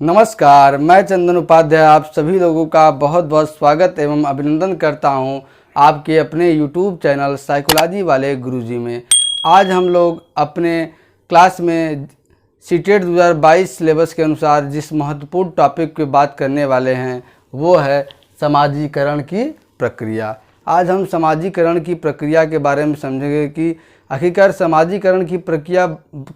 नमस्कार, मैं चंदन उपाध्याय आप सभी लोगों का बहुत बहुत स्वागत एवं अभिनंदन करता हूं आपके अपने YouTube चैनल साइकोलॉजी वाले गुरुजी में। आज हम लोग अपने क्लास में सीटेट 2022 सिलेबस के अनुसार जिस महत्वपूर्ण टॉपिक पे बात करने वाले हैं वो है समाजीकरण की प्रक्रिया। आज हम समाजीकरण की प्रक्रिया के बारे में समझेंगे कि आखिरकार समाजीकरण की प्रक्रिया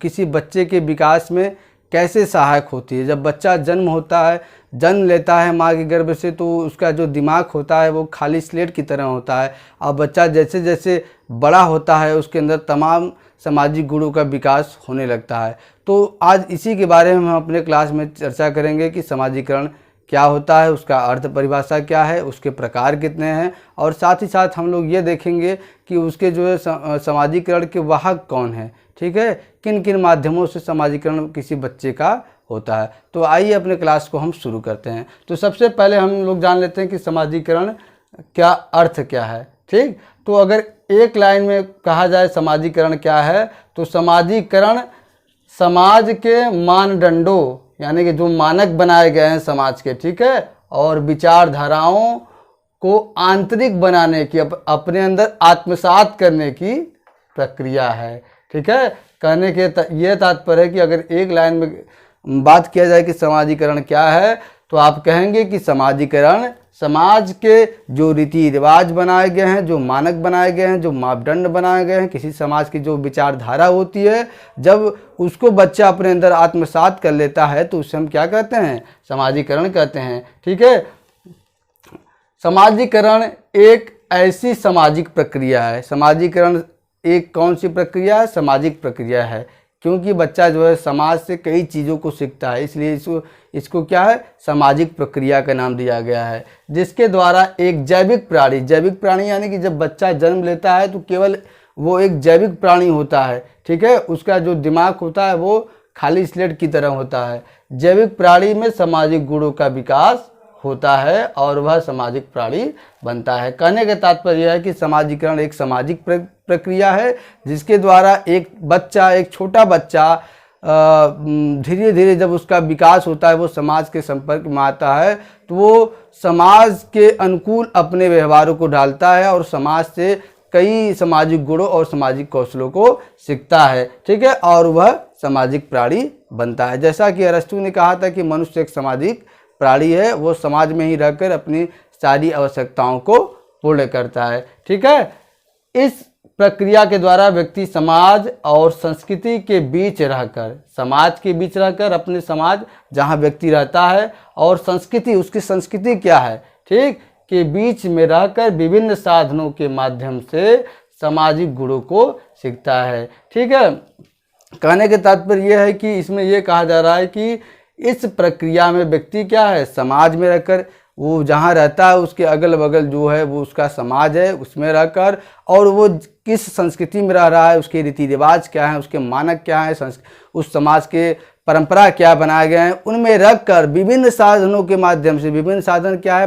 किसी बच्चे के विकास में कैसे सहायक होती है। जब बच्चा जन्म होता है, जन्म लेता है माँ के गर्भ से, तो उसका जो दिमाग होता है वो खाली स्लेट की तरह होता है और बच्चा जैसे जैसे बड़ा होता है उसके अंदर तमाम सामाजिक गुणों का विकास होने लगता है। तो आज इसी के बारे में हम अपने क्लास में चर्चा करेंगे कि समाजीकरण क्या होता है, उसका अर्थ परिभाषा क्या है, उसके प्रकार कितने हैं और साथ ही साथ हम लोग ये देखेंगे कि उसके जो है समाजीकरण के वाहक कौन है। ठीक है, किन किन माध्यमों से समाजीकरण किसी बच्चे का होता है। तो आइए अपने क्लास को हम शुरू करते हैं। तो सबसे पहले हम लोग जान लेते हैं कि समाजीकरण क्या अर्थ क्या है। ठीक, तो अगर एक लाइन में कहा जाए समाजीकरण क्या है, तो समाजीकरण समाज के मानदंडों यानी कि जो मानक बनाए गए हैं समाज के, ठीक है, और विचारधाराओं को आंतरिक बनाने की, अपने अंदर आत्मसात करने की प्रक्रिया है। ठीक है, कहने के ये तात्पर्य है कि अगर एक लाइन में बात किया जाए कि समाजीकरण क्या है, तो आप कहेंगे कि समाजीकरण समाज के जो रीति रिवाज बनाए गए हैं, जो मानक बनाए गए हैं, जो मापदंड बनाए गए हैं, किसी समाज की जो विचारधारा होती है, जब उसको बच्चा अपने अंदर आत्मसात कर लेता है तो उसे हम क्या कहते हैं, समाजीकरण कहते हैं। ठीक है, समाजीकरण एक ऐसी सामाजिक प्रक्रिया है। समाजीकरण एक कौन सी प्रक्रिया है, सामाजिक प्रक्रिया है, क्योंकि बच्चा जो है समाज से कई चीज़ों को सीखता है, इसलिए इसको क्या है, सामाजिक प्रक्रिया का नाम दिया गया है। जिसके द्वारा एक जैविक प्राणी यानी कि जब बच्चा जन्म लेता है तो केवल वो एक जैविक प्राणी होता है। ठीक है, उसका जो दिमाग होता है वो खाली स्लेट की तरह होता है। जैविक प्राणी में सामाजिक गुणों का विकास होता है और वह सामाजिक प्राणी बनता है। कहने का तात्पर्य यह है कि समाजीकरण एक सामाजिक प्रक्रिया है जिसके द्वारा एक छोटा बच्चा धीरे धीरे जब उसका विकास होता है, वो समाज के संपर्क में आता है, तो वो समाज के अनुकूल अपने व्यवहारों को ढालता है और समाज से कई सामाजिक गुणों और सामाजिक कौशलों को सीखता है। ठीक है, और वह सामाजिक प्राणी बनता है। जैसा कि अरस्तु ने कहा था कि मनुष्य एक सामाजिक प्राणी है, वो समाज में ही रहकर अपनी सारी आवश्यकताओं को पूर्ण करता है। ठीक है, इस प्रक्रिया के द्वारा व्यक्ति समाज और संस्कृति के बीच रहकर अपने समाज जहाँ व्यक्ति रहता है और संस्कृति, उसकी संस्कृति क्या है, ठीक, के बीच में रहकर विभिन्न साधनों के माध्यम से सामाजिक गुणों को सीखता है। ठीक है, कहने के तात्पर्य यह है कि इसमें यह कहा जा रहा है कि इस प्रक्रिया में व्यक्ति क्या है, समाज में रहकर, वो जहाँ रहता है उसके अगल बगल जो है वो उसका समाज है, उसमें रहकर, और वो किस संस्कृति में रह रहा है, उसके रीति रिवाज क्या हैं, उसके मानक क्या हैं, उस समाज के परंपरा क्या बनाए गए हैं, उनमें रखकर विभिन्न साधनों के माध्यम से, विभिन्न साधन क्या है,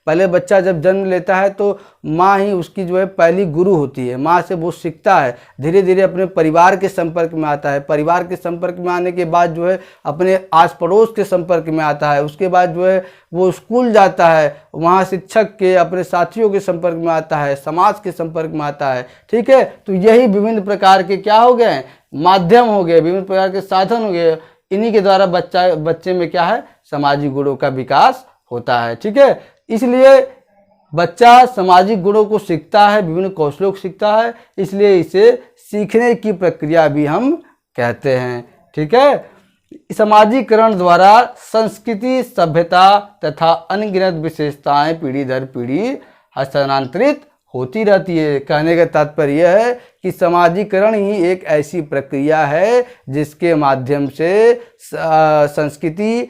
पहले बच्चा जब जन्म लेता है तो माँ ही उसकी जो है पहली गुरु होती है। माँ से वो सीखता है, धीरे धीरे अपने परिवार के संपर्क में आता है, परिवार के संपर्क में आने के बाद जो है अपने आस पड़ोस के संपर्क में आता है, उसके बाद जो है वो स्कूल जाता है, वहाँ शिक्षक के, अपने साथियों के संपर्क में आता है, समाज के संपर्क में आता है। ठीक है, तो यही विभिन्न प्रकार के क्या हो गए, माध्यम हो गए, विभिन्न प्रकार के साधन हो गए। इन्हीं के द्वारा बच्चे में क्या है, सामाजिक गुणों का विकास होता है। ठीक है, इसलिए बच्चा सामाजिक गुणों को सीखता है, विभिन्न कौशलों को सीखता है, इसलिए इसे सीखने की प्रक्रिया भी हम कहते हैं। ठीक है, समाजीकरण द्वारा संस्कृति, सभ्यता तथा अनगिनत विशेषताएं पीढ़ी दर पीढ़ी हस्तांतरित होती रहती है। कहने का तात्पर्य यह है कि समाजीकरण ही एक ऐसी प्रक्रिया है जिसके माध्यम से संस्कृति,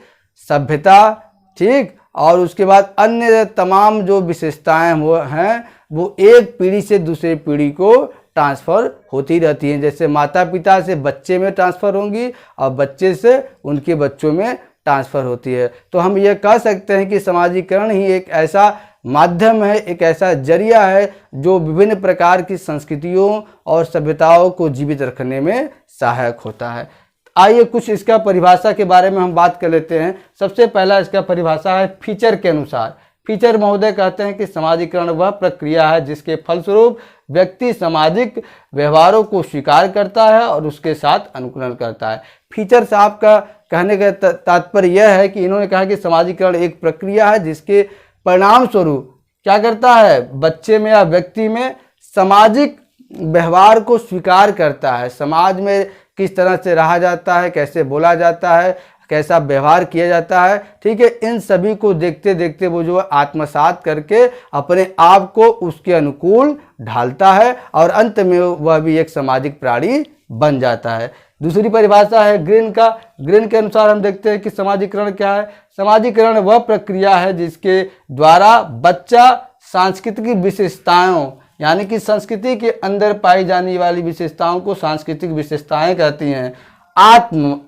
सभ्यता, ठीक, और उसके बाद अन्य तमाम जो विशेषताएं वो एक पीढ़ी से दूसरी पीढ़ी को ट्रांसफ़र होती रहती हैं। जैसे माता पिता से बच्चे में ट्रांसफ़र होंगी और बच्चे से उनके बच्चों में ट्रांसफ़र होती है। तो हम ये कह सकते हैं कि समाजीकरण ही एक ऐसा माध्यम है, एक ऐसा जरिया है जो विभिन्न प्रकार की संस्कृतियों और सभ्यताओं को जीवित रखने में सहायक होता है। आइए कुछ इसका परिभाषा के बारे में हम बात कर लेते हैं। सबसे पहला इसका परिभाषा है फीचर के अनुसार। फीचर महोदय कहते हैं कि समाजीकरण वह प्रक्रिया है जिसके फलस्वरूप व्यक्ति सामाजिक व्यवहारों को स्वीकार करता है और उसके साथ अनुकूलन करता है। फीचर साहब का कहने का तात्पर्य यह है कि इन्होंने कहा कि समाजीकरण एक प्रक्रिया है जिसके परिणाम स्वरूप क्या करता है, बच्चे में या व्यक्ति में सामाजिक व्यवहार को स्वीकार करता है। समाज में किस तरह से रहा जाता है, कैसे बोला जाता है, कैसा व्यवहार किया जाता है, ठीक है, इन सभी को देखते देखते वो जो है आत्मसात करके अपने आप को उसके अनुकूल ढालता है और अंत में वह भी एक सामाजिक प्राणी बन जाता है। दूसरी परिभाषा है ग्रीन का। ग्रीन के अनुसार हम देखते हैं कि समाजीकरण क्या है। समाजीकरण वह प्रक्रिया है जिसके द्वारा बच्चा सांस्कृतिक विशेषताओं यानी कि संस्कृति के अंदर पाई जाने वाली विशेषताओं को सांस्कृतिक विशेषताएं कहती हैं,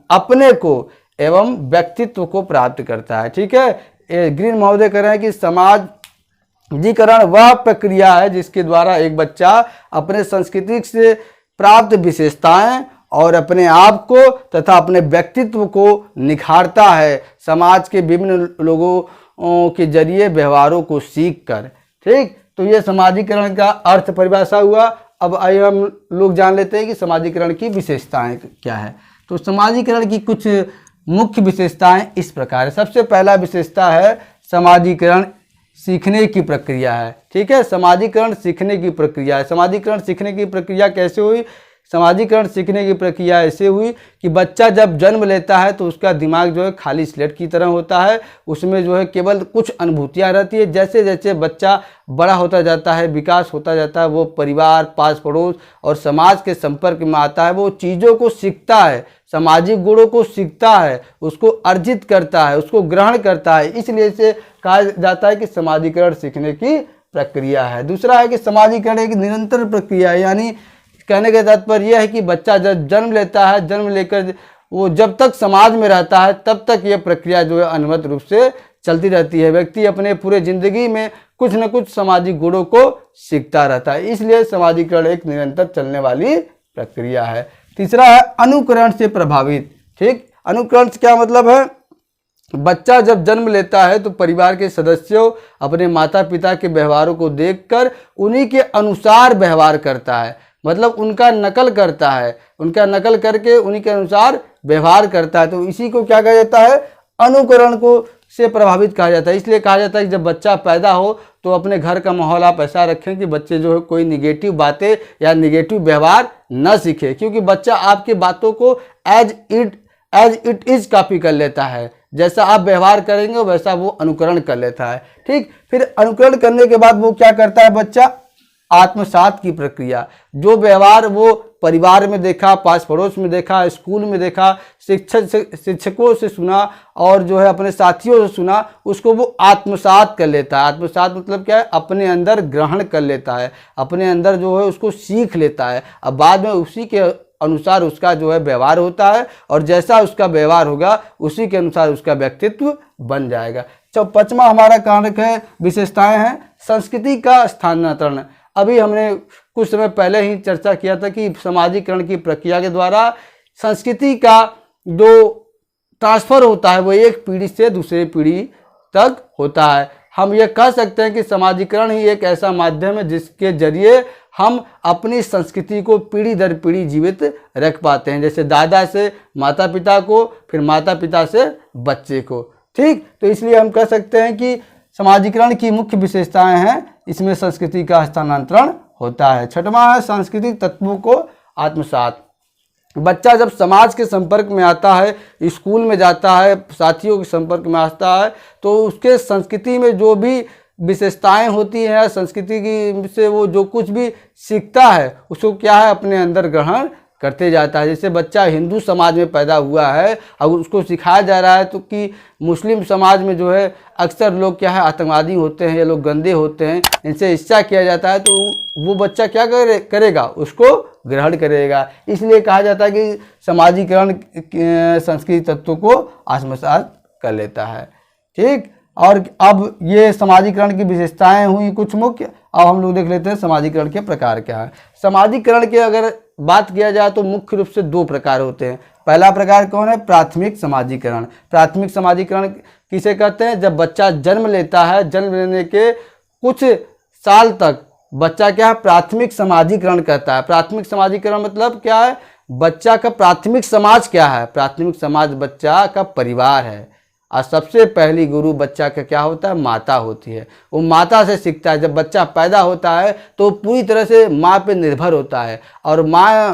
अपने को एवं व्यक्तित्व को प्राप्त करता है। ठीक है, ग्रीन महोदय कह रहे हैं कि समाजीकरण वह प्रक्रिया है जिसके द्वारा एक बच्चा अपने संस्कृति से प्राप्त विशेषताएं और अपने आप को तथा अपने व्यक्तित्व को निखारता है, समाज के विभिन्न लोगों के जरिए व्यवहारों को सीख कर। ठीक, तो ये समाजीकरण का अर्थ परिभाषा हुआ। अब आइए हम लोग जान लेते हैं कि समाजीकरण की विशेषताएं क्या है। तो समाजीकरण की कुछ मुख्य विशेषताएं इस प्रकार है। सबसे पहला विशेषता है समाजीकरण सीखने की प्रक्रिया है। ठीक है, समाजीकरण सीखने की प्रक्रिया है। समाजीकरण सीखने की प्रक्रिया कैसे हुई? समाजीकरण सीखने की प्रक्रिया ऐसे हुई कि बच्चा जब जन्म लेता है तो उसका दिमाग जो है खाली स्लेट की तरह होता है, उसमें जो है केवल कुछ अनुभूतियां रहती है। जैसे जैसे बच्चा बड़ा होता जाता है, विकास होता जाता है, वो परिवार, पास पड़ोस और समाज के संपर्क में आता है, वो चीज़ों को सीखता है, सामाजिक गुणों को सीखता है, उसको अर्जित करता है, उसको ग्रहण करता है। इसलिए इसे कहा जाता है कि समाजीकरण सीखने की प्रक्रिया है। दूसरा है कि समाजीकरण एक निरंतर प्रक्रिया है, यानी कहने का तात्पर्य यह है कि बच्चा जब जन्म लेता है, जन्म लेकर वो जब तक समाज में रहता है तब तक ये प्रक्रिया जो है अनिवार्य रूप से चलती रहती है। व्यक्ति अपने पूरे जिंदगी में कुछ न कुछ सामाजिक गुणों को सीखता रहता है, इसलिए समाजीकरण एक निरंतर चलने वाली प्रक्रिया है। तीसरा है अनुकरण से प्रभावित। ठीक, अनुकरण से क्या मतलब है? बच्चा जब जन्म लेता है तो परिवार के सदस्यों अपने माता पिता के व्यवहारों को देखकर उन्हीं के अनुसार व्यवहार करता है, मतलब उनका नकल करता है, उनका नकल करके उन्हीं के अनुसार व्यवहार करता है। तो इसी को क्या कहा जाता है? अनुकरण को से प्रभावित कहा जाता है। इसलिए कहा जाता है कि जब बच्चा पैदा हो तो अपने घर का माहौल आप ऐसा रखें कि बच्चे जो है कोई निगेटिव बातें या निगेटिव व्यवहार न सीखे, क्योंकि बच्चा आपके बातों को एज इट इज कॉपी कर लेता है। जैसा आप व्यवहार करेंगे वैसा वो अनुकरण कर लेता है। ठीक, फिर अनुकरण करने के बाद वो क्या करता है? बच्चा आत्मसात की प्रक्रिया, जो व्यवहार वो परिवार में देखा, पास पड़ोस में देखा, स्कूल में देखा, शिक्षकों से सुना और जो है अपने साथियों से सुना, उसको वो आत्मसात कर लेता है। आत्मसात मतलब क्या है? अपने अंदर ग्रहण कर लेता है, अपने अंदर जो है उसको सीख लेता है। अब बाद में उसी के अनुसार उसका जो है व्यवहार होता है और जैसा उसका व्यवहार होगा उसी के अनुसार उसका व्यक्तित्व बन जाएगा। पांचवा हमारा कारक है, विशेषताएं हैं संस्कृति का स्थानांतरण। अभी हमने कुछ समय पहले ही चर्चा किया था कि समाजीकरण की प्रक्रिया के द्वारा संस्कृति का जो ट्रांसफर होता है वो एक पीढ़ी से दूसरी पीढ़ी तक होता है। हम ये कह सकते हैं कि समाजीकरण ही एक ऐसा माध्यम है जिसके जरिए हम अपनी संस्कृति को पीढ़ी दर पीढ़ी जीवित रख पाते हैं, जैसे दादा से माता पिता को, फिर माता पिता से बच्चे को। ठीक, तो इसलिए हम कह सकते हैं कि समाजीकरण की मुख्य विशेषताएं हैं, इसमें संस्कृति का हस्तांतरण होता है। छठवां है सांस्कृतिक तत्वों को आत्मसात। बच्चा जब समाज के संपर्क में आता है, स्कूल में जाता है, साथियों के संपर्क में आता है, तो उसके संस्कृति में जो भी विशेषताएं होती हैं, संस्कृति की से वो जो कुछ भी सीखता है उसको क्या है? अपने अंदर ग्रहण करते जाता है। जैसे बच्चा हिंदू समाज में पैदा हुआ है, अब उसको सिखाया जा रहा है तो कि मुस्लिम समाज में जो है अक्सर लोग क्या है? आतंकवादी होते हैं, ये लोग गंदे होते हैं, इनसे हिस्सा किया जाता है, तो वो बच्चा क्या करेगा? उसको ग्रहण करेगा। इसलिए कहा जाता है कि समाजीकरण संस्कृति तत्वों को आत्मसात कर लेता है। ठीक, और अब ये समाजीकरण की विशेषताएं हुई कुछ मुख्य। अब हम लोग देख लेते हैं समाजीकरण के प्रकार क्या है। समाजीकरण के अगर बात किया जाए तो मुख्य रूप से दो प्रकार होते हैं। पहला प्रकार कौन है? प्राथमिक समाजीकरण। प्राथमिक समाजीकरण किसे कहते हैं? जब बच्चा जन्म लेता है, जन्म लेने के कुछ साल तक बच्चा क्या है? प्राथमिक समाजीकरण करता है। प्राथमिक समाजीकरण मतलब क्या है? बच्चा का प्राथमिक समाज क्या है? प्राथमिक समाज बच्चा का परिवार है। और सबसे पहली गुरु बच्चा का क्या होता है? माता होती है। वो माता से सीखता है। जब बच्चा पैदा होता है तो पूरी तरह से माँ पे निर्भर होता है और माँ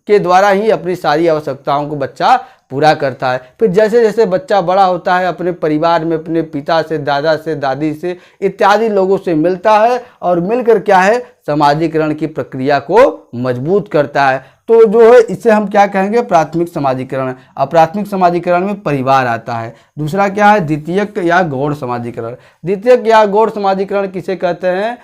के द्वारा ही अपनी सारी आवश्यकताओं को बच्चा पूरा करता है। फिर जैसे जैसे बच्चा बड़ा होता है अपने परिवार में अपने पिता से, दादा से, दादी से इत्यादि लोगों से मिलता है और मिलकर क्या है? समाजीकरण की प्रक्रिया को मजबूत करता है। तो जो है इसे हम क्या कहेंगे? प्राथमिक समाजीकरण। और प्राथमिक समाजीकरण में परिवार आता है। दूसरा क्या है? द्वितीयक या गौण समाजीकरण। द्वितीयक या गौण समाजीकरण किसे कहते हैं?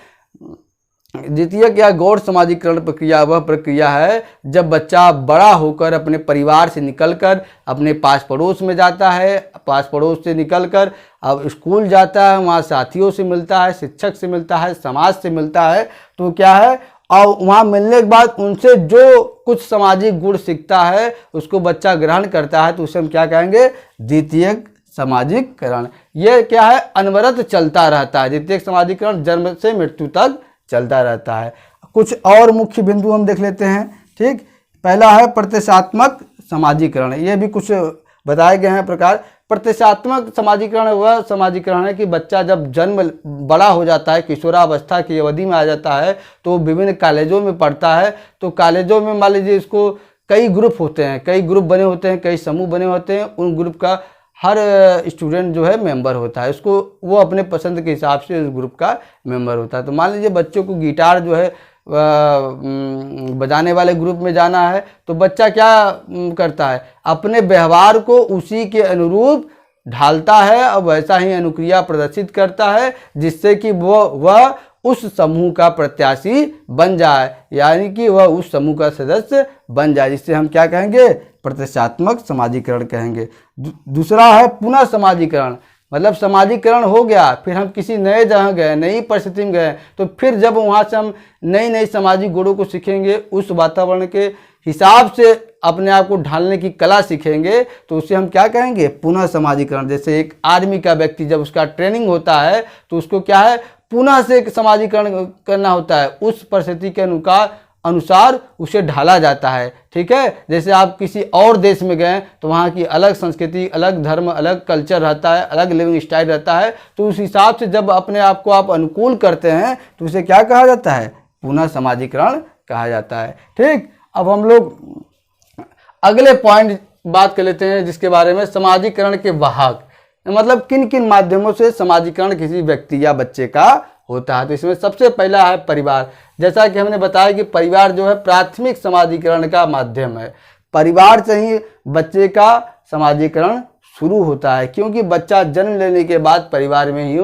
द्वितीयक या गौण समाजीकरण प्रक्रिया वह प्रक्रिया है जब बच्चा बड़ा होकर अपने परिवार से निकलकर अपने पास पड़ोस में जाता है, पास पड़ोस से निकलकर अब स्कूल जाता है, वहाँ साथियों से मिलता है, शिक्षक से मिलता है, समाज से मिलता है। तो क्या है? और वहाँ मिलने के बाद उनसे जो कुछ सामाजिक गुण सीखता है उसको बच्चा ग्रहण करता है। तो उसे हम क्या कहेंगे? द्वितीयक समाजीकरण। यह क्या है? अनवरत चलता रहता है। द्वितीयक समाजीकरण जन्म से मृत्यु तक चलता रहता है। कुछ और मुख्य बिंदु हम देख लेते हैं। ठीक, पहला है प्रत्यक्षात्मक समाजीकरण। ये भी कुछ बताए गए हैं प्रकार। प्रत्यक्षात्मक समाजीकरण वह समाजीकरण है कि बच्चा जब जन्म बड़ा हो जाता है, किशोरावस्था की अवधि में आ जाता है, तो विभिन्न कॉलेजों में पढ़ता है। तो कॉलेजों में मान लीजिए इसको कई ग्रुप होते हैं, कई ग्रुप बने होते हैं, कई समूह बने होते हैं। उन ग्रुप का हर स्टूडेंट जो है मेंबर होता है। उसको वो अपने पसंद के हिसाब से उस ग्रुप का मेंबर होता है। तो मान लीजिए बच्चों को गिटार जो है बजाने वाले ग्रुप में जाना है, तो बच्चा क्या करता है? अपने व्यवहार को उसी के अनुरूप ढालता है और वैसा ही अनुक्रिया प्रदर्शित करता है जिससे कि वह उस समूह का प्रत्याशी बन जाए, यानी कि वह उस समूह का सदस्य बन जाए, जिससे हम क्या कहेंगे? प्रत्यक्षात्मक समाजीकरण कहेंगे। दूसरा है पुनः समाजीकरण। मतलब समाजीकरण हो गया, फिर हम किसी नए जगह गए, नई परिस्थिति में गए, तो फिर जब वहाँ से हम नई नई सामाजिक गुणों को सीखेंगे, उस वातावरण के हिसाब से अपने आप को ढालने की कला सीखेंगे, तो उसे हम क्या कहेंगे? पुनः समाजीकरण। जैसे एक आर्मी का व्यक्ति जब उसका ट्रेनिंग होता है तो उसको क्या है? पुनः से समाजीकरण करना होता है। उस परिस्थिति के अनुसार उसे ढाला जाता है। ठीक है, जैसे आप किसी और देश में गए तो वहाँ की अलग संस्कृति, अलग धर्म, अलग कल्चर रहता है, अलग लिविंग स्टाइल रहता है। तो उस हिसाब से जब अपने आप को आप अनुकूल करते हैं तो उसे क्या कहा जाता है? पुनः समाजीकरण कहा जाता है। ठीक, अब हम लोग अगले पॉइंट बात कर लेते हैं जिसके बारे में समाजीकरण के वाहक, मतलब किन किन माध्यमों से समाजीकरण किसी व्यक्ति या बच्चे का होता है। तो इसमें सबसे पहला है परिवार। जैसा कि हमने बताया कि परिवार जो है प्राथमिक समाजीकरण का माध्यम है। परिवार से ही बच्चे का समाजीकरण शुरू होता है, क्योंकि बच्चा जन्म लेने के बाद परिवार में ही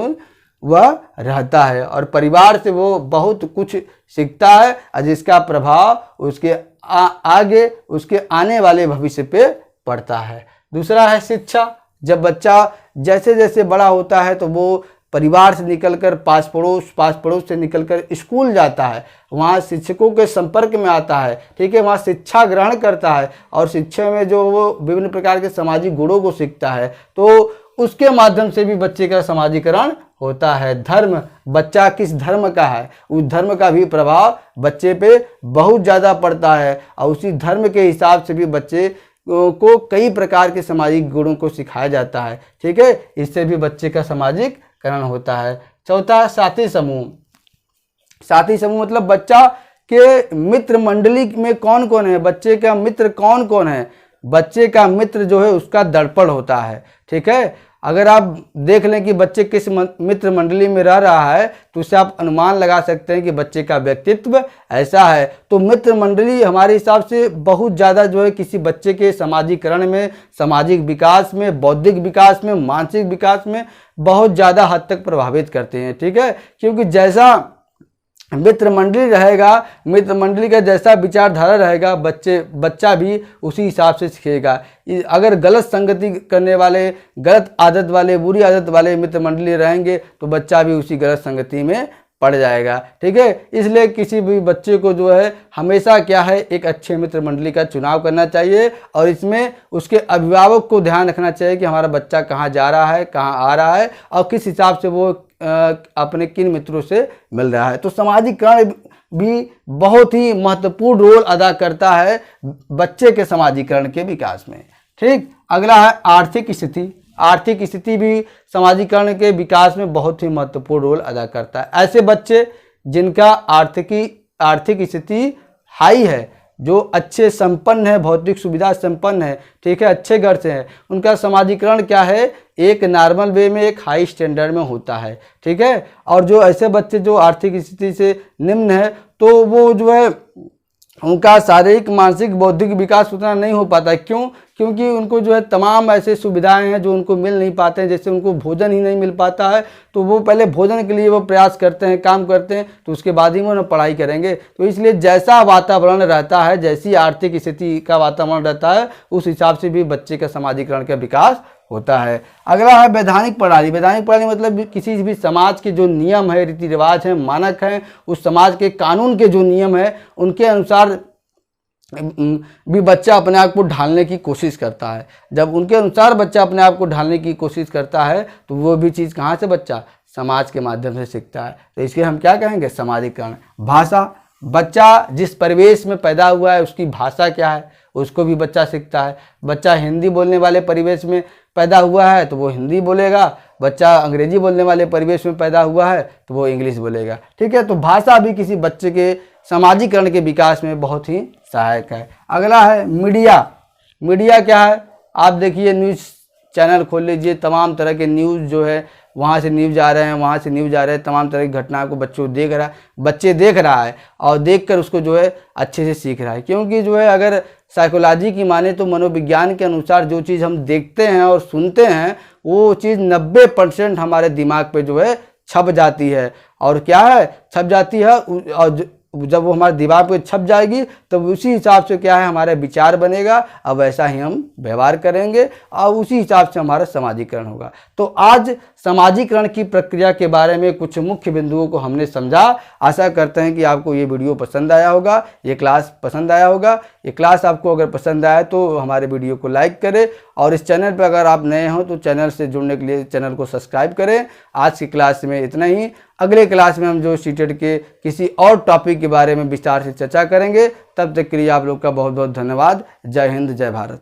वह रहता है और परिवार से वो बहुत कुछ सीखता है और जिसका प्रभाव उसके आगे उसके आने वाले भविष्य पे पड़ता है। दूसरा है शिक्षा। जब बच्चा जैसे जैसे बड़ा होता है तो वो परिवार से निकलकर पास पड़ोस से निकलकर स्कूल जाता है, वहाँ शिक्षकों के संपर्क में आता है। ठीक है, वहाँ शिक्षा ग्रहण करता है और शिक्षा में जो वो विभिन्न प्रकार के सामाजिक गुणों को सीखता है, तो उसके माध्यम से भी बच्चे का समाजीकरण होता है। धर्म, बच्चा किस धर्म का है, उस धर्म का भी प्रभाव बच्चे पे बहुत ज़्यादा पड़ता है और उसी धर्म के हिसाब से भी बच्चे को कई प्रकार के सामाजिक गुणों को सिखाया जाता है। ठीक है, इससे भी बच्चे का समाजीकरण होता है। चौथा, साथी समूह। साथी समूह मतलब बच्चा के मित्र मंडली में कौन कौन है, बच्चे का मित्र कौन कौन है। बच्चे का मित्र जो है उसका दर्पण होता है। ठीक है, अगर आप देख लें कि बच्चे किस मित्र मंडली में रह रहा है तो उससे आप अनुमान लगा सकते हैं कि बच्चे का व्यक्तित्व ऐसा है। तो मित्र मंडली हमारे हिसाब से बहुत ज़्यादा जो है किसी बच्चे के समाजीकरण में, सामाजिक विकास में, बौद्धिक विकास में, मानसिक विकास में बहुत ज़्यादा हद तक प्रभावित करते हैं। ठीक है, क्योंकि जैसा मित्र मंडली रहेगा, मित्र मंडली का जैसा विचारधारा रहेगा, बच्चा भी उसी हिसाब से सीखेगा। अगर गलत संगति करने वाले, गलत आदत वाले, बुरी आदत वाले मित्र मंडली रहेंगे तो बच्चा भी उसी गलत संगति में पड़ जाएगा। ठीक है, इसलिए किसी भी बच्चे को जो है हमेशा क्या है, एक अच्छे मित्र मंडली का चुनाव करना चाहिए और इसमें उसके अभिभावक को ध्यान रखना चाहिए कि हमारा बच्चा कहाँ जा रहा है, कहाँ आ रहा है और किस हिसाब से वो अपने किन मित्रों से मिल रहा है। तो सामाजिकरण भी बहुत ही महत्वपूर्ण रोल अदा करता है बच्चे के सामाजिकरण के विकास में। ठीक, अगला है आर्थिक स्थिति। आर्थिक स्थिति भी सामाजिकरण के विकास में बहुत ही महत्वपूर्ण रोल अदा करता है। ऐसे बच्चे जिनका आर्थिक स्थिति हाई है, जो अच्छे संपन्न है, भौतिक सुविधा संपन्न है, ठीक है, अच्छे घर से है, उनका समाजीकरण क्या है, एक नॉर्मल वे में, एक हाई स्टैंडर्ड में होता है। ठीक है, और जो ऐसे बच्चे जो आर्थिक स्थिति से निम्न है, तो वो जो है उनका शारीरिक, मानसिक, बौद्धिक विकास उतना नहीं हो पाता। क्यों? क्योंकि उनको जो है तमाम ऐसे सुविधाएं हैं जो उनको मिल नहीं पाते हैं। जैसे उनको भोजन ही नहीं मिल पाता है, तो वो पहले भोजन के लिए वो प्रयास करते हैं, काम करते हैं, तो उसके बाद ही वो ना पढ़ाई करेंगे। तो इसलिए जैसा वातावरण रहता है, जैसी आर्थिक स्थिति का वातावरण रहता है, उस हिसाब से भी बच्चे का सामाजिकरण का विकास होता है। अगला है वैधानिक प्रणाली। वैधानिक प्रणाली मतलब किसी भी समाज के जो नियम है, रीति रिवाज है, मानक हैं, उस समाज के कानून के जो नियम है, उनके अनुसार भी बच्चा अपने आप को ढालने की कोशिश करता है। जब उनके अनुसार बच्चा अपने आप को ढालने की कोशिश करता है, तो वो भी चीज़ कहाँ से बच्चा समाज के माध्यम से सीखता है। तो इसके हम क्या कहेंगे, सामाजिकरण। भाषा, बच्चा जिस परिवेश में पैदा हुआ है उसकी भाषा क्या है, उसको भी बच्चा सीखता है। बच्चा हिंदी बोलने वाले परिवेश में पैदा हुआ है तो वो हिंदी बोलेगा, बच्चा अंग्रेजी बोलने वाले परिवेश में पैदा हुआ है तो वो इंग्लिश बोलेगा। ठीक है, तो भाषा भी किसी बच्चे के सामाजिकरण के विकास में बहुत ही सहायक है। अगला है मीडिया। मीडिया क्या है, आप देखिए न्यूज़ चैनल खोल लीजिए, तमाम तरह के न्यूज़ जो है, वहाँ से न्यूज़ आ रहे हैं, वहाँ से न्यूज़ आ रहे हैं, तमाम तरह की घटनाओं को बच्चे देख रहा है और देखकर उसको जो है अच्छे से सीख रहा है। क्योंकि जो है अगर साइकोलॉजी की माने तो मनोविज्ञान के अनुसार जो चीज़ हम देखते हैं और सुनते हैं, वो चीज़ 90% हमारे दिमाग पे जो है छप जाती है। और क्या है, छप जाती है, और जब वो हमारे दिमाग पे छप जाएगी तो उसी हिसाब से क्या है हमारा विचार बनेगा, अब वैसा ही हम व्यवहार करेंगे और उसी हिसाब से हमारा सामाजिकरण होगा। तो आज सामाजिकरण की प्रक्रिया के बारे में कुछ मुख्य बिंदुओं को हमने समझा। आशा करते हैं कि आपको ये वीडियो पसंद आया होगा, ये क्लास पसंद आया होगा। ये क्लास आपको अगर पसंद आया तो हमारे वीडियो को लाइक करें और इस चैनल पर अगर आप नए हो तो चैनल से जुड़ने के लिए चैनल को सब्सक्राइब करें। आज की क्लास में इतना ही। अगले क्लास में हम जो सीटेट के किसी और टॉपिक के बारे में विस्तार से चर्चा करेंगे। तब तक के लिए आप लोग का बहुत बहुत धन्यवाद। जय हिंद, जय भारत।